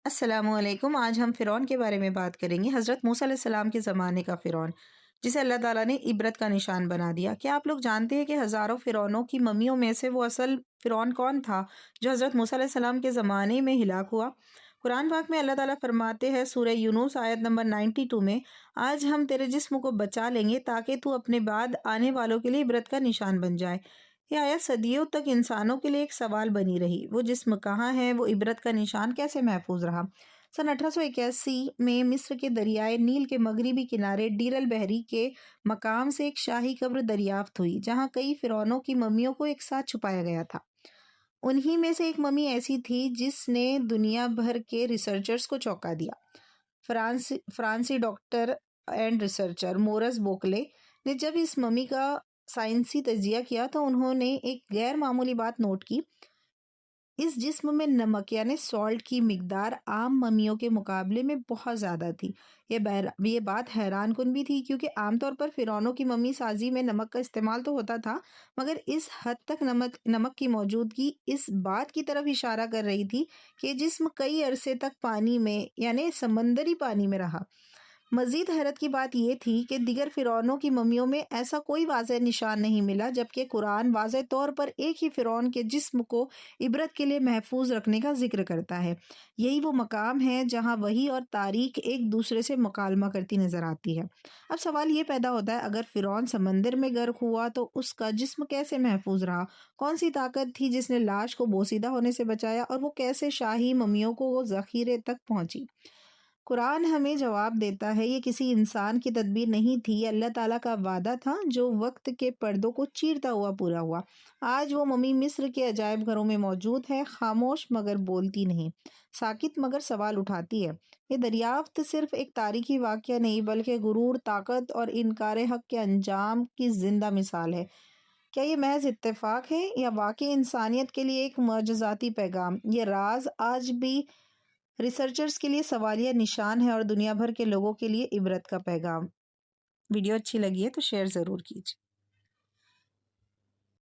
السلام علیکم۔ آج ہم فرعون کے بارے میں بات کریں گے، حضرت موسیٰ علیہ السلام کے زمانے کا فرعون، جسے اللہ تعالیٰ نے عبرت کا نشان بنا دیا۔ کیا آپ لوگ جانتے ہیں کہ ہزاروں فرعونوں کی ممیوں میں سے وہ اصل فرعون کون تھا جو حضرت موسیٰ علیہ السلام کے زمانے میں ہلاک ہوا؟ قرآن پاک میں اللہ تعالیٰ فرماتے ہیں سورہ یونس آیت نمبر 92 میں، آج ہم تیرے جسم کو بچا لیں گے تاکہ تو اپنے بعد آنے والوں کے لیے عبرت کا نشان بن جائے۔ یہ آیت صدیوں تک انسانوں کے لیے ایک سوال بنی رہی، وہ جسم کہاں ہے، وہ عبرت کا نشان کیسے محفوظ رہا؟ سن 1881 میں مصر کے دریائے نیل کے مغربی کنارے ڈیر البحری کے مقام سے ایک شاہی قبر دریافت ہوئی جہاں کئی فرعونوں کی ممیوں کو ایک ساتھ چھپایا گیا تھا۔ انہی میں سے ایک ممی ایسی تھی جس نے دنیا بھر کے ریسرچرز کو چونکا دیا۔ فرانسی ڈاکٹر اینڈ ریسرچر مورس بوکلے نے جب اس ممی کا سائنسی تجزیہ کیا تو انہوں نے ایک غیر معمولی بات نوٹ کی۔ اس جسم میں نمک یعنی سالٹ کی مقدار عام ممیوں کے مقابلے میں بہت زیادہ تھی۔ یہ بات حیران کن بھی تھی کیونکہ عام طور پر فرعونوں کی ممی سازی میں نمک کا استعمال تو ہوتا تھا، مگر اس حد تک نمک کی موجودگی اس بات کی طرف اشارہ کر رہی تھی کہ جسم کئی عرصے تک پانی میں یعنی سمندری پانی میں رہا۔ مزید حیرت کی بات یہ تھی کہ دیگر فرعونوں کی ممیوں میں ایسا کوئی واضح نشان نہیں ملا، جبکہ قرآن واضح طور پر ایک ہی فرعون کے جسم کو عبرت کے لیے محفوظ رکھنے کا ذکر کرتا ہے۔ یہی وہ مقام ہے جہاں وحی اور تاریخ ایک دوسرے سے مکالمہ کرتی نظر آتی ہے۔ اب سوال یہ پیدا ہوتا ہے، اگر فرعون سمندر میں غرق ہوا تو اس کا جسم کیسے محفوظ رہا؟ کون سی طاقت تھی جس نے لاش کو بوسیدہ ہونے سے بچایا، اور وہ کیسے شاہی ممیوں کو وہ ذخیرے تک پہنچی؟ قرآن ہمیں جواب دیتا ہے، یہ کسی انسان کی تدبیر نہیں تھی، یہ اللہ تعالیٰ کا وعدہ تھا جو وقت کے پردوں کو چیرتا ہوا پورا ہوا۔ آج وہ ممی مصر کے عجائب گھروں میں موجود ہے، خاموش مگر بولتی نہیں، ساکت مگر سوال اٹھاتی ہے۔ یہ دریافت صرف ایک تاریخی واقعہ نہیں بلکہ غرور، طاقت اور انکار حق کے انجام کی زندہ مثال ہے۔ کیا یہ محض اتفاق ہے یا واقعی انسانیت کے لیے ایک معجزاتی پیغام؟ یہ راز آج بھی ریسرچرز کے لیے سوالیہ نشان ہے اور دنیا بھر کے لوگوں کے لیے عبرت کا پیغام۔ ویڈیو اچھی لگی ہے تو شیئر ضرور کیجیے۔